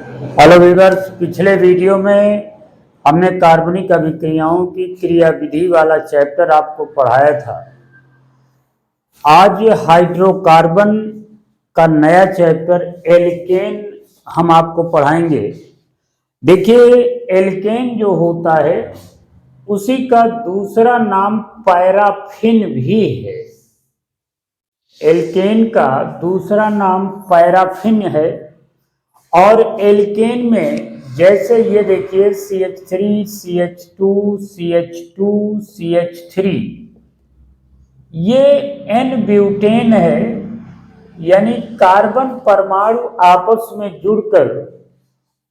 Hello viewers, पिछले video में हमने कार्बनिक अभिक्रियाओं की क्रियाविधि वाला चैप्टर आपको पढ़ाया था। आज हाइड्रोकार्बन का नया चैप्टर एल्केन हम आपको पढ़ाएंगे। देखिए, एल्केन जो होता है उसी का दूसरा नाम पैराफिन भी है। एल्केन का दूसरा नाम पैराफिन है। और एल्केन में जैसे ये देखिए CH3, CH2, CH2, CH3, ये N ब्यूटेन है, यानी कार्बन परमाणु आपस में जुड़कर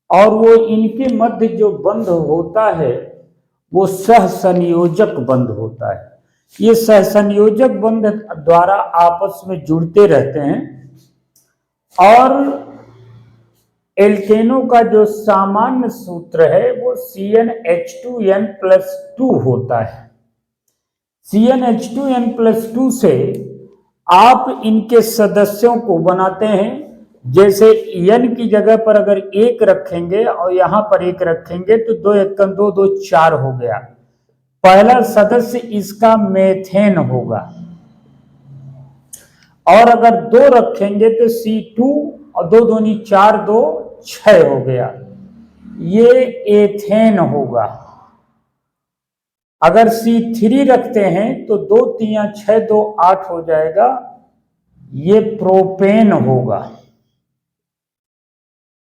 और वो इनके मध्य जो बंध होता है वो सहसंयोजक बंध होता है। ये सहसंयोजक बंध द्वारा आपस में जुड़ते रहते हैं। और एल्केनों का जो सामान्य सूत्र है वो CnH2n+2 होता है। CnH2n+2 से आप इनके सदस्यों को बनाते हैं। जैसे N की जगह पर अगर 1 रखेंगे और यहां पर 1 रखेंगे तो 2 1 2 2 4 हो गया। पहला सदस्य इसका मेथेन होगा। और अगर 2 रखेंगे तो C2 और 2 दूनी 4 2 6 हो गया, ये एथेन होगा। अगर C3 रखते हैं तो 2 3 6 2 8 हो जाएगा, ये प्रोपेन होगा।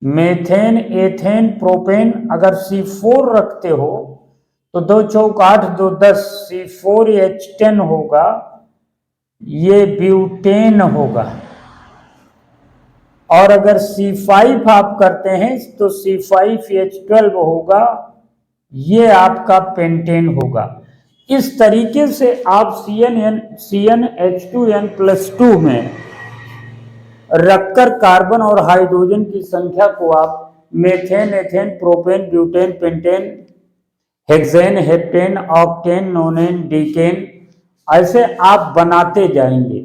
Methane, ethane, propane. अगर C4 रखते हो तो 2 चौक 8 2 10, C4H10 होगा, ये ब्यूटेन होगा। और अगर C5 आप करते हैं तो C5H12 होगा, ये आपका पेंटेन होगा। इस तरीके से आप CnH2n+2 में रखकर कार्बन और हाइड्रोजन की संख्या को आप methane, ethane, propane, butane, pentane, hexane, heptane, octane, नोनेन, decane ऐसे आप बनाते जाएंगे।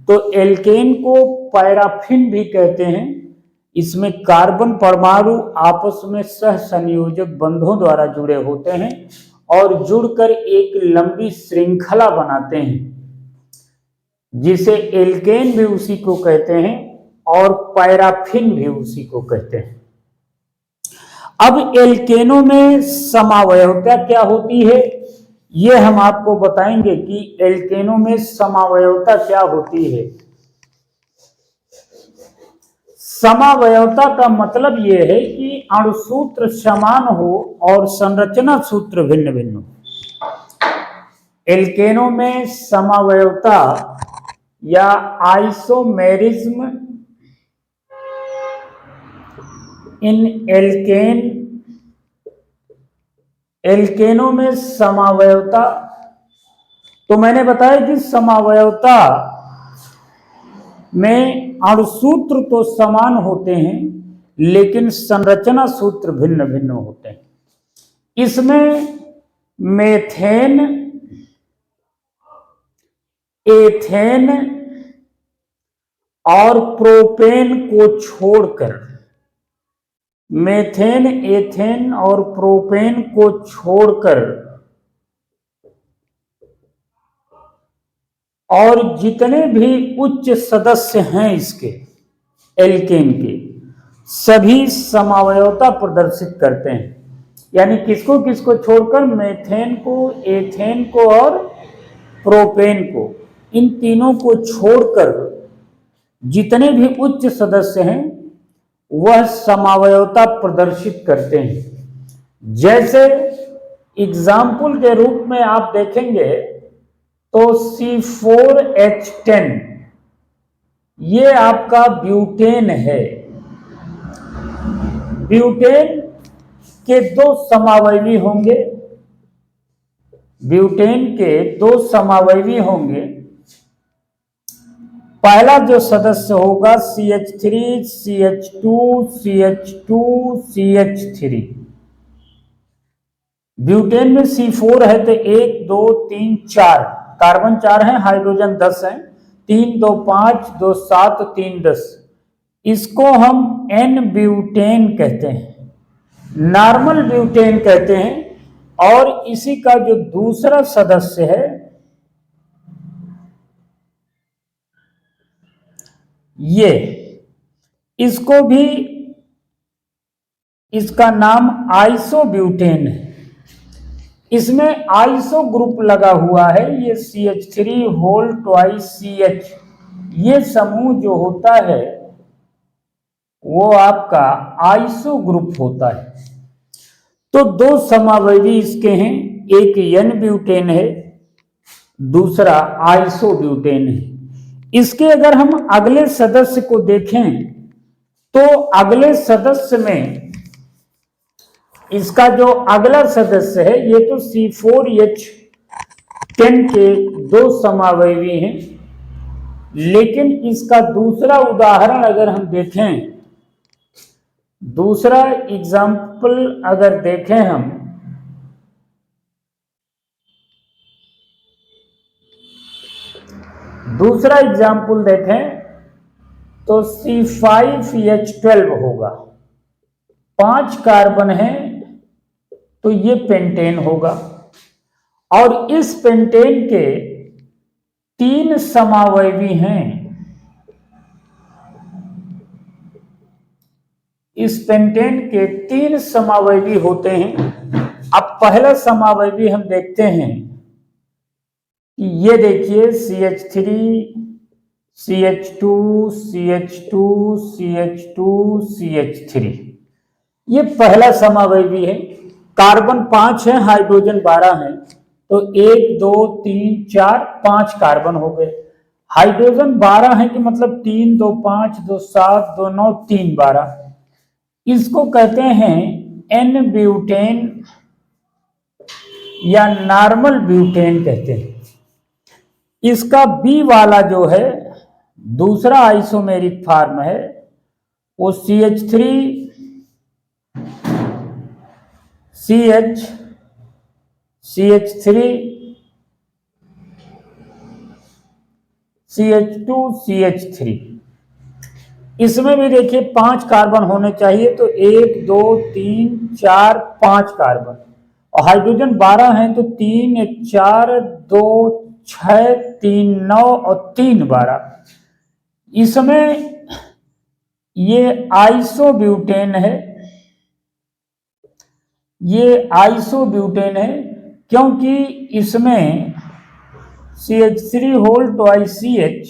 तो एल्केन को पैराफिन भी कहते हैं। इसमें कार्बन परमाणु आपस में सहसंयोजक बंधों द्वारा जुड़े होते हैं और जुड़कर एक लंबी श्रृंखला बनाते हैं, जिसे एल्केन भी उसी को कहते हैं और पैराफिन भी उसी को कहते हैं। अब एल्केनों में समावयवता क्या होती है, ये हम आपको बताएंगे कि एल्केनों में समावयवता क्या होती है। समावयवता का मतलब यह है कि अणुसूत्र समान हो और संरचना सूत्र भिन्न भिन्न हो। एल्केनों में समावयवता या आइसोमेरिज्म इन एल्केनों में समावयवता, तो मैंने बताया कि समावयवता में अणुसूत्र तो समान होते हैं लेकिन संरचना सूत्र भिन्न भिन्न होते हैं। इसमें मेथेन, एथेन और प्रोपेन को छोड़कर, मेथेन, एथेन और प्रोपेन को छोड़कर और जितने भी उच्च सदस्य हैं इसके एल्केन के, सभी समावयवता प्रदर्शित करते हैं। यानी किसको किसको छोड़कर, मेथेन को, एथेन को और प्रोपेन को, इन तीनों को छोड़कर जितने भी उच्च सदस्य हैं वह समावयवता प्रदर्शित करते हैं। जैसे एग्जाम्पल के रूप में आप देखेंगे तो C4H10 ये आपका ब्यूटेन है। ब्यूटेन के 2 समावयवी होंगे, ब्यूटेन के 2 समावयवी होंगे। पहला जो सदस्य होगा CH3, CH2, CH2, CH3। Butane में C4 है तो 1 2 3 4 कार्बन 4 है, हाइड्रोजन 10 है। 3 2 5 2 7 3 10, इसको हम एन ब्यूटेन कहते हैं, नॉर्मल ब्यूटेन कहते हैं। और इसी का जो दूसरा सदस्य है ये, इसको भी, इसका नाम आइसोब्यूटेन है। इसमें आइसो ग्रुप लगा हुआ है, ये CH3 होल ट्वाइस CH, ये समूह जो होता है वो आपका आइसो ग्रुप होता है। तो दो समावयवी इसके हैं, एक एन ब्यूटेन है, दूसरा आइसोब्यूटेन है। इसके अगर हम अगले सदस्य को देखें तो अगले सदस्य में इसका जो अगला सदस्य है ये तो C4H10 के दो समावयवी हैं, लेकिन इसका दूसरा उदाहरण अगर हम देखें, दूसरा एग्जाम्पल अगर देखें हम, दूसरा एग्जाम्पल देखें तो C5H12 होगा, 5 कार्बन है तो ये पेंटेन होगा। और इस पेंटेन के 3 समावयवी हैं, इस पेंटेन के 3 समावयवी होते हैं। अब पहला समावयवी हम देखते हैं, ये देखिए CH3 CH2 CH2 CH2 CH3, ये पहला समावयवी है। कार्बन 5 है, हाइड्रोजन 12 है, तो 1 2 3 4 5 कार्बन हो गए। हाइड्रोजन 12 है कि मतलब 3 2 5 2 7 2 9 3 12, इसको कहते हैं एन ब्यूटेन या नॉर्मल ब्यूटेन कहते हैं। इसका बी वाला जो है दूसरा आइसोमेरिक फॉर्म है वो CH3 CH CH3 CH2 CH3, इसमें भी देखिए 5 कार्बन होने चाहिए, तो 1 2 3 4 5 कार्बन, और हाइड्रोजन 12 है तो 3 1 4 2 6 3 9 और 3 12। इसमें ये आइसोब्यूटेन है, ये आइसोब्यूटेन है क्योंकि इसमें CH3 होल ट्वाइस CH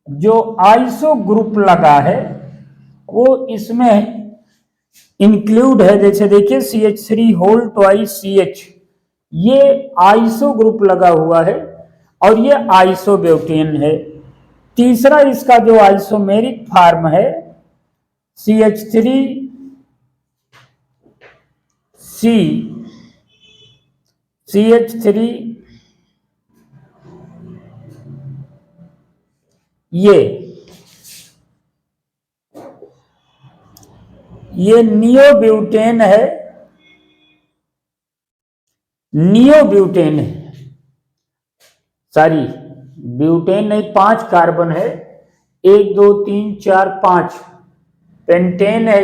जो आइसो ग्रुप लगा है वो इसमें इंक्लूड है। जैसे देखिए CH3 होल ट्वाइस CH, ये आइसो ग्रुप लगा हुआ है और ये आइसोब्यूटेन है। तीसरा इसका जो आइसोमेरिक फॉर्म है CH3 CH3, ये नियोब्यूटेन है, नियोब्यूटेन है, सॉरी ब्यूटेन नहीं, 5 कार्बन है, 1 2 3 4 5 पेंटेन है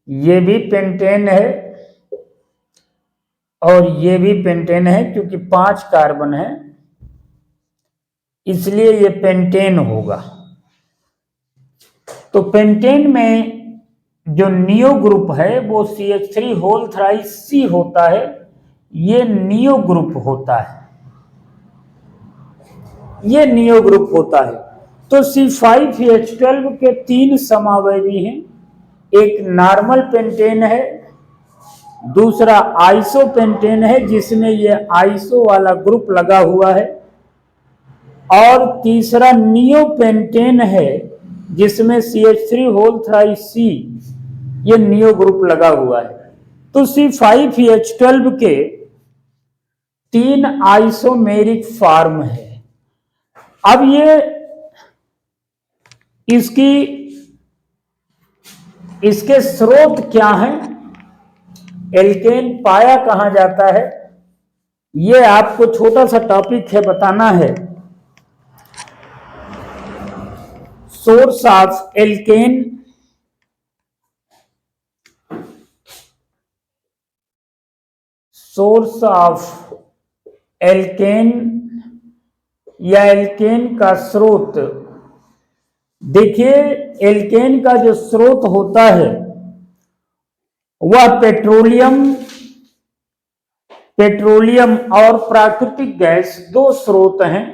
ये भी पेंटेन है और ये भी पेंटेन है, क्योंकि 5 कार्बन है इसलिए ये पेंटेन होगा। तो पेंटेन में जो नियो ग्रुप है वो CH3 होल थ्राइस C होता है, ये नियो ग्रुप होता है, ये नियो ग्रुप होता है। तो C5H12 के 3 समावयवी हैं, एक नॉर्मल पेंटेन है, दूसरा आइसो पेंटेन है जिसमें ये आइसो वाला ग्रुप लगा हुआ है, और तीसरा नियो पेंटेन है जिसमें CH3 होल थ्राइस C ये नियो ग्रुप लगा हुआ है। तो C5H12 के 3 आइसोमेरिक फॉर्म है। अब ये इसके स्रोत क्या हैं, एल्केन पाया कहां जाता है, ये आपको छोटा सा टॉपिक है, बताना है। Source of alkene, source of alkene या एल्केन का स्रोत। देखिए, एल्केन का जो स्रोत होता है वह पेट्रोलियम और प्राकृतिक गैस, दो स्रोत हैं।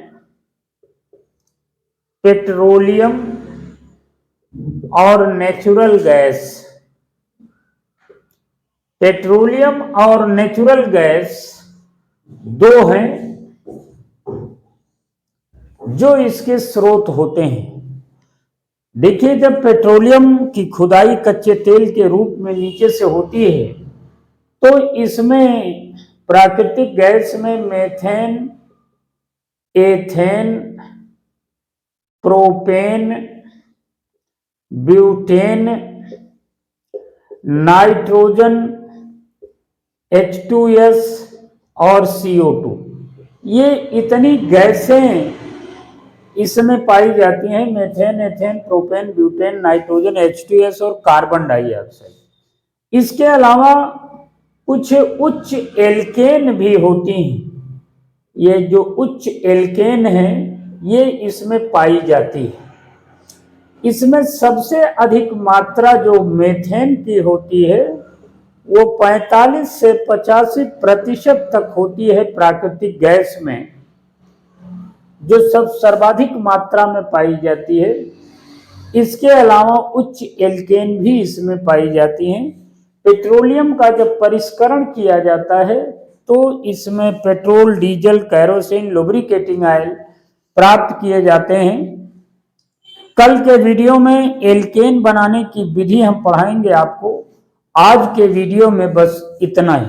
पेट्रोलियम और नेचुरल गैस, पेट्रोलियम और नेचुरल गैस दो हैं जो इसके स्रोत होते हैं। देखिए, जब पेट्रोलियम की खुदाई कच्चे तेल के रूप में नीचे से होती है तो इसमें प्राकृतिक गैस में methane, ethane, propane, butane, nitrogen, H2S और CO2, ये इतनी गैसें इसमें पाई जाती हैं। Methane, ethane, propane, butane, nitrogen, H2S और कार्बन डाइऑक्साइड। इसके अलावा कुछ उच्च एल्केन भी होती हैं। ये जो उच्च एल्केन है ये इसमें पाई जाती है। इसमें सबसे अधिक मात्रा जो मेथेन की होती है वो 45 से 85% तक होती है प्राकृतिक गैस में, जो सब सर्वाधिक मात्रा में पाई जाती है। इसके अलावा उच्च एल्केन भी इसमें पाई जाती हैं। पेट्रोलियम का जब परिष्करण किया जाता है तो इसमें petrol, diesel, kerosene, lubricating oil प्राप्त किए जाते हैं। कल के वीडियो में एल्केन बनाने की विधि हम पढ़ाएंगे आपको। आज के वीडियो में बस इतना ही।